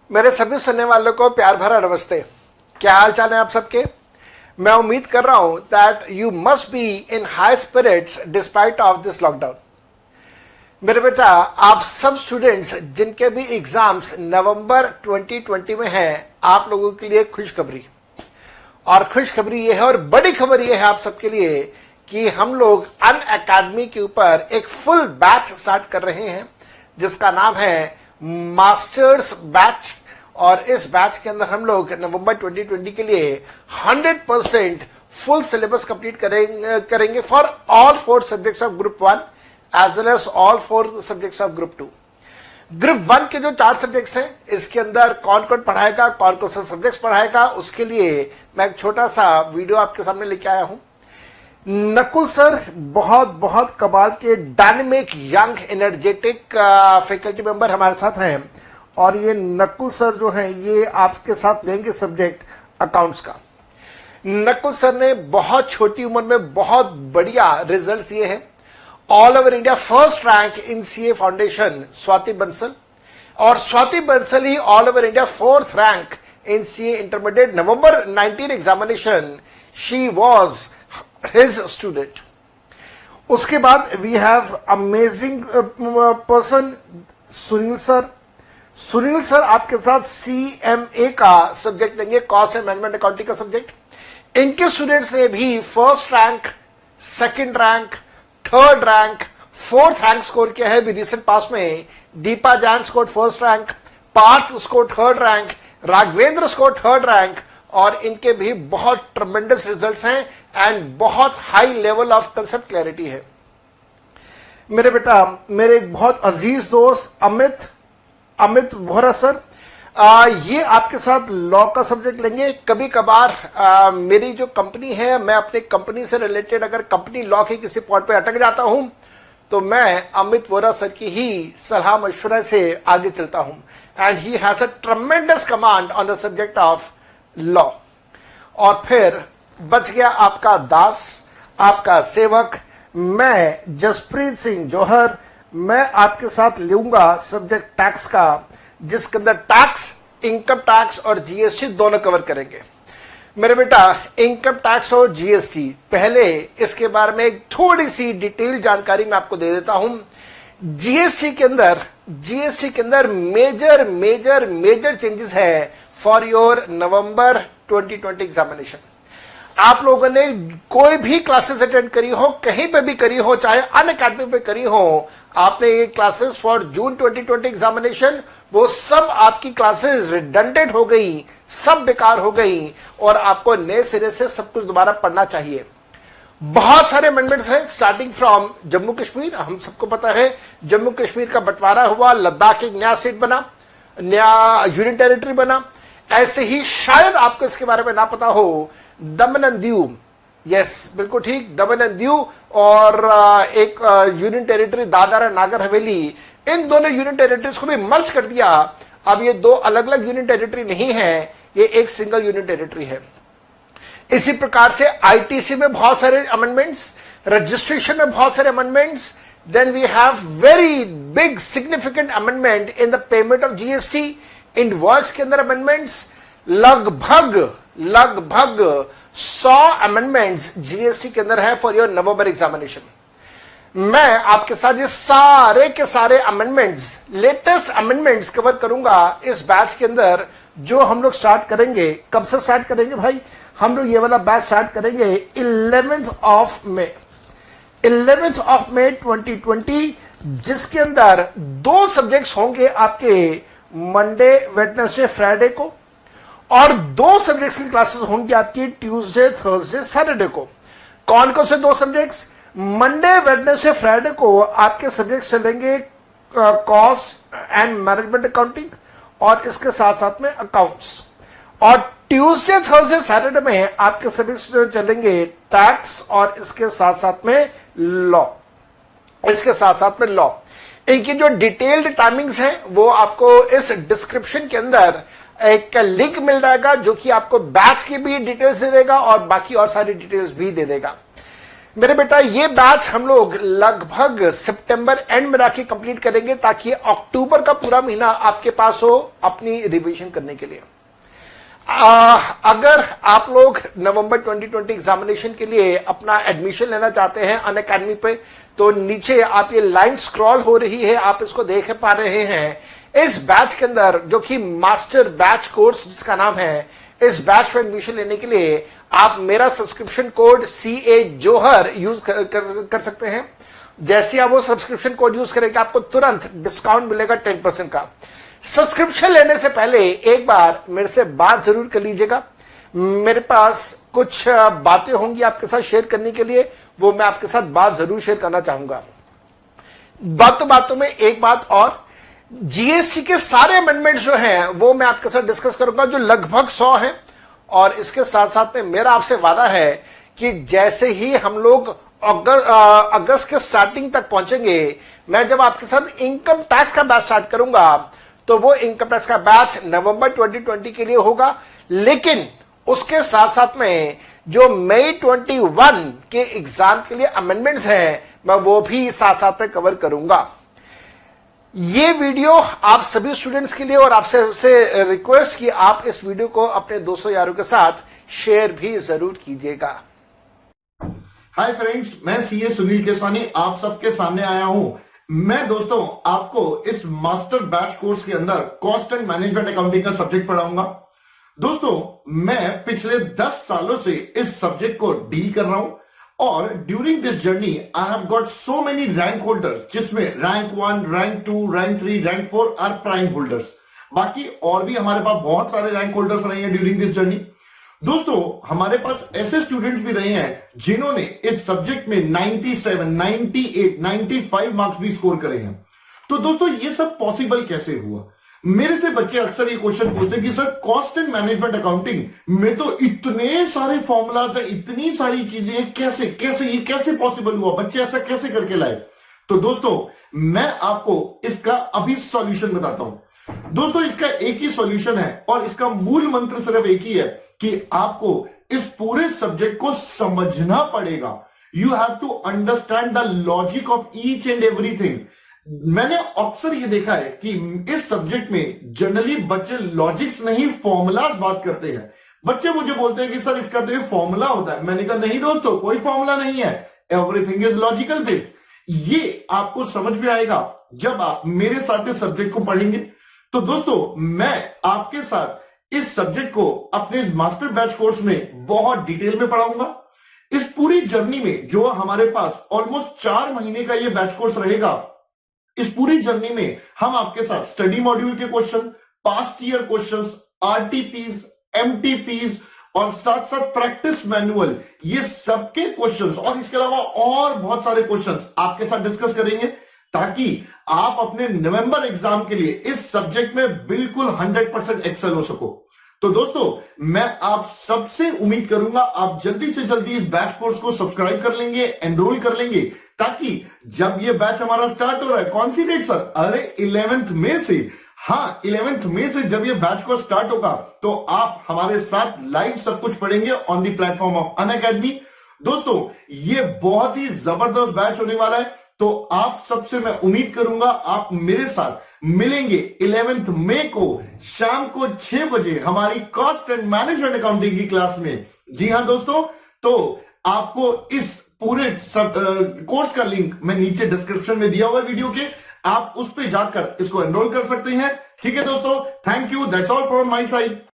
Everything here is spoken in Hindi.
मेरे सभी सुनने वालों को प्यार भरा नमस्ते। क्या हाल चाल है आप सबके। मैं उम्मीद कर रहा हूं that you must be in high spirits despite of this lockdown. मेरे बेटा, आप सब स्टूडेंट्स जिनके भी एग्जाम्स नवंबर 2020 में हैं, आप लोगों के लिए खुशखबरी। और खुशखबरी ये है और बड़ी खबर ये है आप सबके लिए कि हम लोग अनअकैडमी के ऊपर एक फुल बैच स्टार्ट कर रहे हैं जिसका नाम है मास्टर्स बैच। और इस बैच के अंदर हम लोग नवंबर 2020 के लिए 100% फुल सिलेबस कंप्लीट करेंगे for all 4 subjects of group 1 as well as all 4 subjects of group 2। Group 1 के जो 4 सब्जेक्ट्स हैं, इसके अंदर कौन कौन पढ़ाएगा, कौन कौन सा सब्जेक्ट्स पढ़ाएगा, उसके लिए मैं एक छोटा सा वीडियो आपके सामने लेके आया हूं। नकुल सर बहुत बहुत कमाल के dynamic young energetic faculty member हमारे साथ हैं। और ये नकुल सर जो हैं, ये आपके साथ लेंगे सब्जेक्ट अकाउंट्स का। नकुल सर ने बहुत छोटी उम्र में बहुत बढ़िया रिजल्ट दिए हैं। All over India first rank in CA foundation Swati Bansal, और स्वाति बंसल ही all over India 4th rank in CA intermediate November 19 examination. She was his student. उसके बाद we have amazing person Sunil sir. Sunil sir आपके साथ CMA का सब्जेक्ट लेंगे, कॉस्ट एंड मैनेजमेंट अकाउंटिंग का सब्जेक्ट। इनके स्टूडेंट्स ने भी 1st rank, 2nd rank, 3rd rank, 4th rank score किया है। भी रिसेंट पास में Deepa Jain score 1st rank, Parth score 3rd rank, Raghavendra score 3rd rank, और इनके भी बहुत ट्रमेंडस रिजल्ट्स हैं एंड बहुत high level of concept clarity है। मेरे बेटा, मेरे एक बहुत अजीज दोस्त अमित वोहरा सर, ये आपके साथ लॉ का सब्जेक्ट लेंगे। कभी कभार मेरी जो कंपनी है, मैं अपने कंपनी से रिलेटेड अगर कंपनी लॉ के किसी पॉइंट पे अटक जाता हूं तो मैं अमित वोहरा सर की ही सलाह मशवरा से आगे चलता हूं। And he has a tremendous command on the subject of law. और फिर बच गया आपका दास, आपका सेवक, मैं जसप्रीत सिंह जौहर। मैं आपके साथ लूंगा सब्जेक्ट टैक्स का, जिसके अंदर टैक्स, इनकम टैक्स और जीएसटी दोनों कवर करेंगे। मेरे बेटा, इनकम टैक्स और जीएसटी, पहले इसके बारे में एक थोड़ी सी डिटेल जानकारी मैं आपको दे देता हूं। जीएसटी के अंदर मेजर चेंजेस है फॉर योर नवंबर 2020 एग्जामिनेशन। आप लोगों ने कोई भी क्लासेस अटेंड करी हो, कहीं पे भी करी हो, चाहे अनअकैडमी पे करी हो, आपने ये क्लासेस फॉर जून 2020 एग्जामिनेशन, वो सब आपकी क्लासेस रिडंडेंट हो गई, सब बेकार हो गई, और आपको नए सिरे से सब कुछ दोबारा पढ़ना चाहिए। बहुत सारे अमेंडमेंट्स हैं स्टार्टिंग फ्रॉम जम्मू कश्मीर। हम सबको पता है जम्मू कश्मीर का बंटवारा हुआ, लद्दाख एक नया स्टेट बना, नया यूनियन टेरिटरी बना। ऐसे ही शायद आपको इसके बारे में ना पता हो, दमन एंड दीव, यस बिल्कुल ठीक, दमन एंड दीव और एक यूनियन टेरिटरी दादरा नागर हवेली, इन दोनों यूनियन टेरिटरीज को भी मर्ज कर दिया। अब ये 2 अलग अलग यूनियन टेरिटरी नहीं है, ये एक सिंगल यूनियन टेरिटरी है। इसी प्रकार से आईटीसी में बहुत सारे अमेंडमेंट्स, रजिस्ट्रेशन में बहुत सारे amendments. Then we have very big significant amendment in the payment of GST. Invoice के अंदर अमेंडमेंट्स लगभग 100 अमेंडमेंट्स जीएसटी के अंदर है फॉर योर नवंबर एग्जामिनेशन। मैं आपके साथ ये सारे के सारे अमेंडमेंट्स, लेटेस्ट अमेंडमेंट्स कवर करूंगा इस बैच के अंदर, जो हम लोग स्टार्ट करेंगे। कब से स्टार्ट करेंगे भाई? हम लोग ये वाला बैच स्टार्ट करेंगे 11th ऑफ मई 2020, जिसके अंदर 2 सब्जेक्ट्स होंगे आपके मंडे, वेडनेसडे, फ्राइडे को, और 2 सब्जेक्ट्स की क्लासेस होंगी आपकी ट्यूसडे, थर्सडे, सैटरडे को। कौन कौन से 2 सब्जेक्ट्स? मंडे, वेडनेसडे, फ्राइडे को आपके सब्जेक्ट्स चलेंगे कॉस्ट एंड मैनेजमेंट अकाउंटिंग, और इसके साथ साथ में अकाउंट्स। और ट्यूसडे, थर्सडे, सैटरडे में आपके सब्जेक्ट्स चलेंगे टैक्स, और इसके साथ साथ में लॉ। इनकी जो डिटेल्ड टाइमिंग्स हैं वो आपको इस डिस्क्रिप्शन के अंदर एक लिंक मिल जाएगा, जो कि आपको बैच की भी डिटेल्स दे देगा और बाकी और सारी डिटेल्स भी दे देगा। मेरे बेटा ये बैच हम लोग लगभग सितंबर एंड में राखी कंप्लीट करेंगे ताकि अक्टूबर का पूरा महीना आपके पास हो अपनी रिवीजन करने के लिए। अगर आप लोग नवंबर 2020 एग्जामिनेशन के लिए अपना एडमिशन लेना चाहते हैं अनअकैडमी पे, तो नीचे आप ये लाइन स्क्रॉल हो रही है, आप इसको देख पा रहे हैं। इस बैच के अंदर जो कि मास्टर बैच कोर्स जिसका नाम है, इस बैच में एडमिशन लेने के लिए आप मेरा सब्सक्रिप्शन कोड CA जोहर यूज कर सकते हैं। जैसे आप वो सब्सक्रिप्शन कोड यूज करेंगे आपको तुरंत डिस्काउंट मिलेगा 10% का। सब्सक्रिप्शन लेने से पहले एक बार मेरे से बात जरूर कर लीजिएगा। मेरे पास कुछ बातें होंगी आपके साथ शेयर करने के लिए, वो मैं आपके साथ बात जरूर शेयर करना चाहूंगा। बातों में एक बात और, GST के सारे अमेंडमेंट जो हैं वो मैं आपके साथ डिस्कस करूंगा जो लगभग 100 हैं। और इसके साथ साथ में मेरा आपसे वादा है कि जैसे ही हम लोग अगस्त के स्टार्टिंग तक पहुंचेंगे, मैं जब आपके साथ इनकम टैक्स का बैच स्टार्ट करूंगा तो वो इनकम टैक्स का बैच नवंबर 2020 के लिए होगा। लेकिन उसके साथ साथ में जो मई 21 के एग्जाम के लिए अमेंडमेंट्स हैं मैं वो भी साथ साथ में कवर करूंगा। ये वीडियो आप सभी स्टूडेंट्स के लिए, और आपसे रिक्वेस्ट कि आप इस वीडियो को अपने दोस्तों यारों के साथ शेयर भी जरूर कीजिएगा। हाय फ्रेंड्स, मैं CA सुनील केसवानी आप सबके सामने आया हूं। मैं दोस्तों आपको इस मास्टर बैच कोर्स के अंदर कॉस्ट एंड मैनेजमेंट अकाउंटिंग का सब्जेक्ट पढ़ाऊंगा। दोस्तों मैं पिछले 10 सालों से इस सब्जेक्ट को डील कर रहा हूं और during this journey I have got so many rank holders, जिसमें rank 1, rank 2, rank 3, rank 4 are prime holders. बाकी और भी हमारे पास बहुत सारे रैंक होल्डर्स रहे हैं ड्यूरिंग दिस जर्नी। दोस्तों हमारे पास ऐसे स्टूडेंट्स भी रहे हैं जिन्होंने इस सब्जेक्ट में 97, 98, 95 मार्क्स भी स्कोर करे हैं। तो दोस्तों ये सब पॉसिबल कैसे हुआ? मेरे से बच्चे अक्सर ये क्वेश्चन पूछते हैं कि sir cost and management accounting में तो इतने सारे फॉर्मूलाज है, इतनी सारी चीजें हैं, कैसे पॉसिबल हुआ? बच्चे ऐसा कैसे करके लाए? तो दोस्तों मैं आपको इसका अभी सॉल्यूशन बताता हूं। दोस्तों इसका एक ही सॉल्यूशन है और इसका मूल मंत्र सिर्फ एक ही है कि आपको इस पूरे सब्जेक्ट को समझना पड़ेगा। You have to understand the logic of each and everything. मैंने अक्सर ये देखा है कि इस सब्जेक्ट में जनरली बच्चे लॉजिक्स नहीं फॉर्मूलाज बात करते हैं। बच्चे मुझे बोलते हैं कि सर इसका तो ये फॉर्मूला होता है। मैंने कहा नहीं दोस्तों, कोई फॉर्मूला नहीं है, एवरीथिंग इज लॉजिकल बेस्ड। ये आपको समझ में आएगा जब आप मेरे साथ इस सब्जेक्ट को पढ़ेंगे। तो दोस्तों मैं आपके साथ इस सब्जेक्ट को अपने मास्टर बैच कोर्स में बहुत डिटेल में पढ़ाऊंगा। इस पूरी जर्नी में जो हमारे पास ऑलमोस्ट 4 महीने का ये बैच कोर्स रहेगा, इस पूरी जर्नी में हम आपके साथ स्टडी मॉड्यूल के question, past year questions, RTPs, MTPs और साथ साथ प्रैक्टिस मैनुअल, ये सबके क्वेश्चंस और इसके अलावा और बहुत सारे क्वेश्चंस आपके साथ डिस्कस करेंगे ताकि आप अपने नवंबर एग्जाम के लिए इस सब्जेक्ट में बिल्कुल 100% एक्सेल हो सको। तो दोस्तों मैं आप सबसे उम्मीद करूंगा आप जल्दी से जल्दी इस बैच कोर्स को सब्सक्राइब कर लेंगे, एनरोल कर लेंगे, ताकि जब ये बैच हमारा स्टार्ट हो रहा है, कौन सी डेट सर? अरे 11th मई से। हाँ 11th मई से जब ये बैच कोर्स स्टार्ट होगा तो आप हमारे साथ लाइव सब कुछ पढ़ेंगे on the platform of Unacademy. दोस्तों ये बहुत ही जबरदस्त बैच होने वाला है, तो आप सबसे मैं उम्मीद करूंगा आप मेरे साथ मिलेंगे 11th मई को शाम को 6 बजे हमारी कॉस्ट एंड मैनेजमेंट अकाउंटिंग की क्लास में। जी हां दोस्तों, तो आपको इस पूरे कोर्स का लिंक मैं नीचे डिस्क्रिप्शन में दिया हुआ वीडियो के, आप उस पे जाकर इसको एनरोल कर सकते हैं। ठीक है दोस्तों, thank you, that's all from my side.